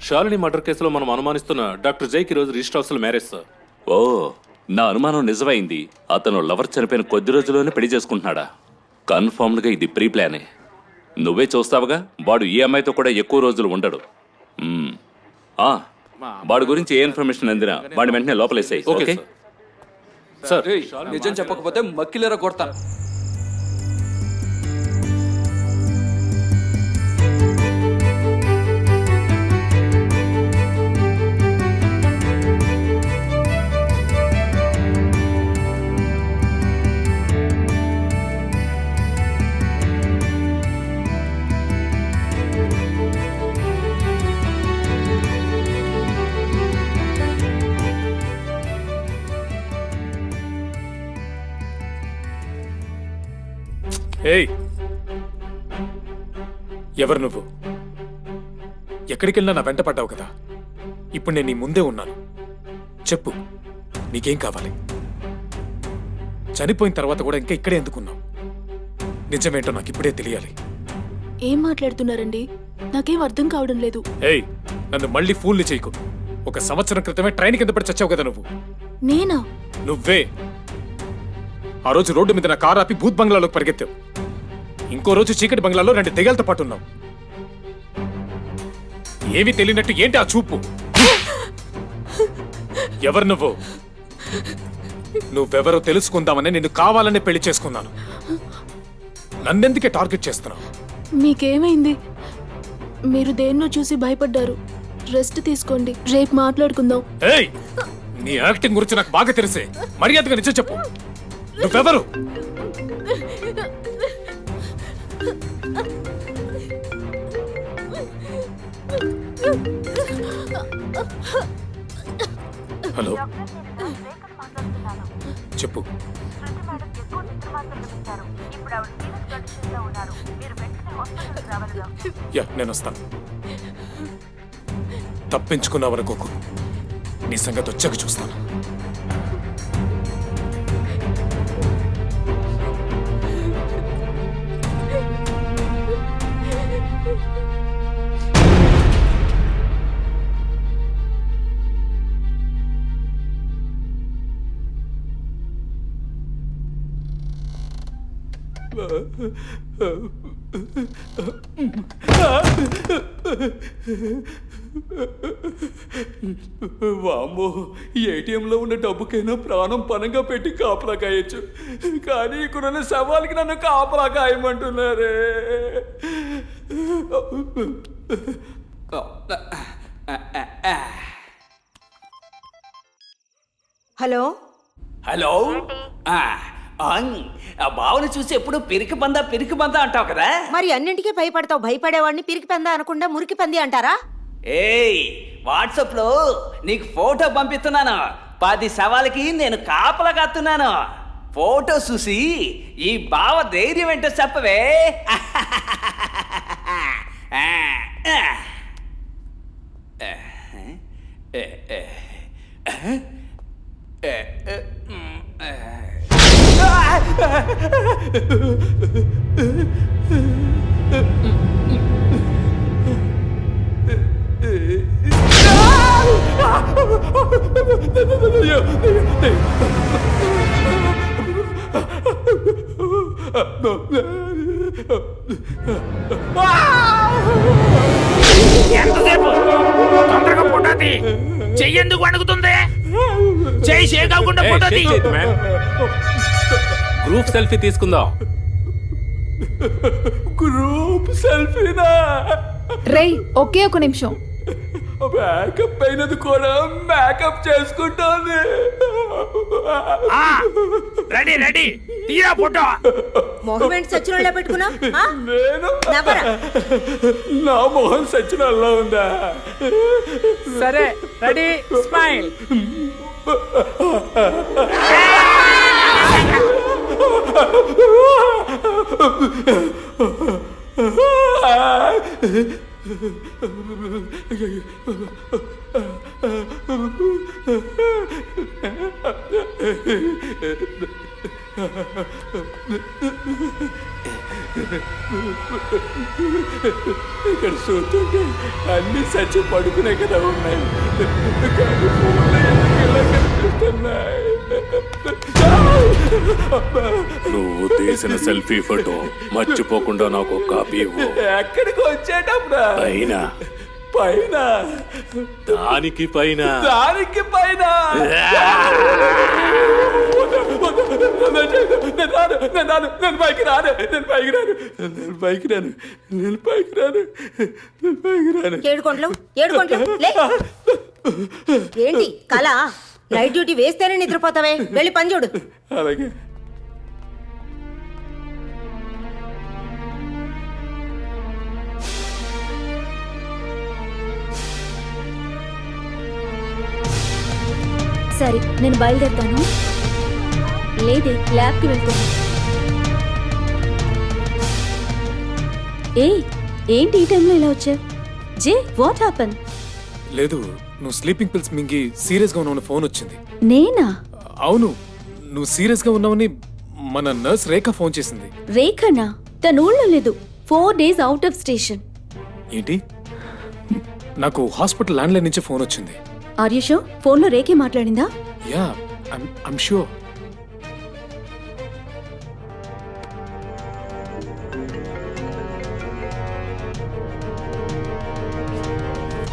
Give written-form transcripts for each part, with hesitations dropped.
Shalini murder కేసులో మనం అనుమానిస్తున్న doctor జైకి రోజు రిజిస్టర్ హౌస్ లో మ్యారేజ్ సార్. ఓ, నా అనుమానం నిజమైంది. అతను లవర్ చనిపోయిన కొద్ది రోజుల్లోనే పెళ్లి చేసుకుంటున్నాడా? కన్ఫర్మ్డ్ గా ఇది ప్రీ ప్లానే. నువ్వే చూస్తావుగా, వాడు ఈ అమ్మాయితో కూడా ఎక్కువ రోజులు ఉండడు. వాడి గురించి ఏ ఇన్ఫర్మేషన్ అందినా వాడి వెంటనే లోపలేసాయి. Okay sir. నిజం చెప్పకపోతే మక్కిలేరా కొడతాను. ఏయ్, ఎవరు నువ్వు? ఎక్కడికెళ్ళినా నా వెంట పడ్డావు కదా. ఇప్పుడు నేను నీ ముందే ఉన్నాను. చెప్పు, నీకేం కావాలి? చనిపోయిన తర్వాత కూడా ఇంకా ఇక్కడే ఎందుకున్నావు? నిజమేంటో నాకు ఇప్పుడే తెలియాలి. ఏం మాట్లాడుతున్నారండి? నాకేం అర్థం కావడం లేదు. ఏయ్, నన్ను మళ్ళీ ఫూల్ని చేయకు. 1 సంవత్సరం క్రితమే ట్రైన్ కింద పడి చచ్చావు కదా నువ్వు. నేనా? నువ్వే. ఆ రోజు రోడ్డు మీద నా కారు ఆపి భూత్ బంగ్లాలోకి పరిగెత్తావు. ఇంకో రోజు చీకటి బంగ్లాలో 2 దెయ్యాలతో పాటు ఉన్నావు. ఏమీ తెలియనట్టు ఏంటి ఆ చూపు? ఎవరు నువ్వు? నువ్వెవరో తెలుసుకుందామని నిన్ను కావాలనే పెళ్లి చేసుకున్నాను. నన్నెందుకే టార్గెట్ చేస్తున్నావు? మీకేమైంది? మీరు దేన్నో చూసి భయపడ్డారు. రెస్ట్ తీసుకోండి, రేపు మాట్లాడుకుందాం. ఏయ్, నీ యాక్టింగ్ గురించి నాకు బాగా తెలిసే. మర్యాదగా నిజం చెప్పు, నువ్వెవరు? హలో, చెప్పు. యా, నేను వస్తాను. తప్పించుకున్నావనుకోకు, నీ సంగతి వచ్చాక చూస్తాను. వామ్మో, ఏటీఎంలో ఉన్న డబ్బుకైనా ప్రాణం పనంగా పెట్టి కాపలా కాయచ్చు, కానీ ఇక్కడున్న శవాలకి నన్ను కాపలా కాయమంటున్నారే. హలో హలో, బావని చూసి ఎప్పుడు పిరికి బందా అంటావు కదా. మరి అన్నింటికీ భయపడతావు. భయపడేవాడిని పిరికి పందా అనకుండా మురికి పంది అంటారా? ఏయ్, వాట్సాప్ లో నీకు ఫోటో పంపిస్తున్నాను. 10 శవాలకి నేను కాపలా కాస్తున్నాను. ఫోటో చూసి ఈ బావ ధైర్యం ఏంటో చెప్పవే. ఎంతసేపు? తొందరగా ఫోటోది. చెయ్యేందుకు వణుకుతుంది? చెయ్యి షేక్ అవ్వకుండా ఫోటోది. గ్రూప్ సెల్ఫీ తీసుకుందాం. గ్రూప్ సెల్ఫీనా? రేయ్, ఒకే ఒక నిమిషం. మేకప్ అయినది కూడా మేకప్ చేసుకుంటాను. రెడీ రెడీ, తీరా ఫోటో. మొహమేంటి సచ్చినోళ్ళ పెట్టుకున్నా? నేను నవ్వరా? నా మొహం సచ్చినల్లా ఉందా? సరే, రెడీ, స్మైల్. ఇక్కడ చూస్తుంటే అన్ని చచ్చి పడుకునే కదా ఉన్నాయి, కానీ ఫోన్లో ఎందుకు ఇలా కనిపిస్తున్నాయి? నువ్వు తీసిన సెల్ఫీ ఫోటో మర్చిపోకుండా నాకు ఒక కాపీ ఇవ్వు. ఎక్కడికి వచ్చేటప్పుడు పైన పైన దానికి పైన దానికి పైన నేను పైకి రాను, నేను పైకి రాను, నేను పైకి రాను, నేను పైకి రాను, నేను పైకి రాను. ఏడుకోండ్లు లే. ఏంటి కళ? నైట్ డ్యూటీ వేస్తేనే నిద్రపోతావే, వెళ్ళి పని చూడు. అలాగే. సరే నేను బయలుదేరుతాను. లేదే, ల్యాబ్కి వెళ్తాను. ఏ ఏంటి ఈ టైంలో ఇలా వచ్చా? జే, వాట్ హ్యాపన్? లేదు, నువ్వు స్లీపింగ్ పిల్స్ మింగి సీరియస్ గా ఉన్నావని ఫోన్ వచ్చింది. నేనా? అవును, నువ్వు సీరియస్ గా ఉన్నావని మన నర్స్ రేఖ ఫోన్ చేసింది. రేఖనా? తన ఊళ్ళో లేదు, 4 days అవుట్ ఆఫ్ స్టేషన్. ఏంటి? నాకు హాస్పిటల్ ల్యాండ్లైన్ నుంచి ఫోన్ వచ్చింది. Are you sure? ఫోన్లో రేఖే మాట్లాడిందా? Yeah, I'm sure.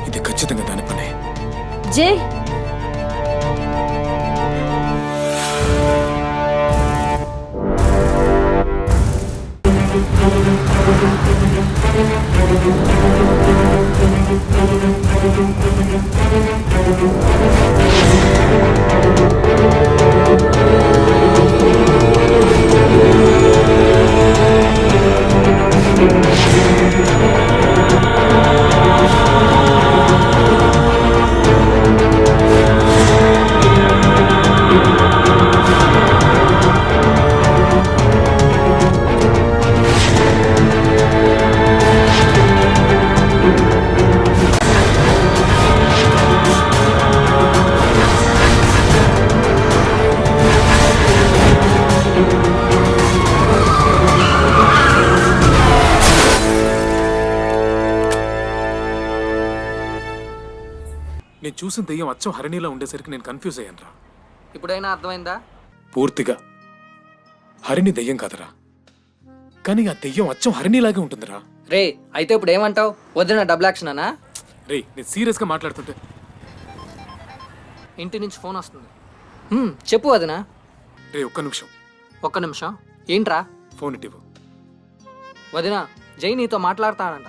ఇది ఖచ్చితంగా దాని పనే. జే, నేను చూసిన దెయ్యం అచ్చం హరిణిలా ఉండేసరికి నేను కన్ఫ్యూజ్ అయ్యాను రా. ఇప్పుడైనా అర్థమైందా? పూర్తిగా. హరిణి దెయ్యం కాదరా, కానీ ఆ దెయ్యం అచ్చం హరిణిలాగే ఉంటుందిరా. రే, అయితే ఇప్పుడు ఏమంటావు? వదిన డబుల్ యాక్షన్ అనా? రే, నేను సీరియస్ గా మాట్లాడుతుంటే. ఇంటి నుంచి ఫోన్ వస్తుంది. చెప్పు వదినా. రే, ఒక్క నిమిషం. ఒక్క నిమిషం ఏంట్రా? ఫోన్ ఇటివ్వు. వదినా, జై నీతో మాట్లాడతాడంట.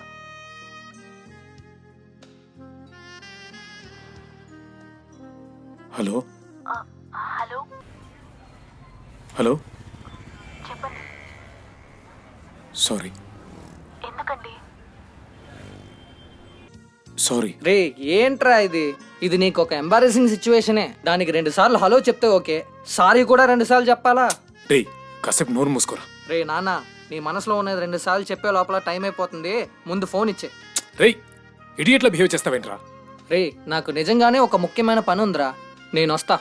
హలో హలో, చెప్పండి. సారీ ఎందుకండి? సారీ. రే, ఏంట్రా ఇది నీకు ఒక ఎంబారసింగ్ సిచ్యువేషనే. దానికి 2 సార్లు హలో చెప్తే ఓకే, సారీ కూడా 2 సార్లు చెప్పాలా? రే, కాసేపు నోరు మూసుకోరా. రే నాన్న, నీ మనసులో ఉన్నది 2 సార్లు చెప్పే లోపల టైం అయిపోతుంది. ముందు ఫోన్ ఇచ్చే. రే, ఇడియట్లా బిహేవ్ చేస్తావేంట్రా? రే, నాకు నిజంగానే ఒక ముఖ్యమైన పని ఉందిరా, నేను వస్తా.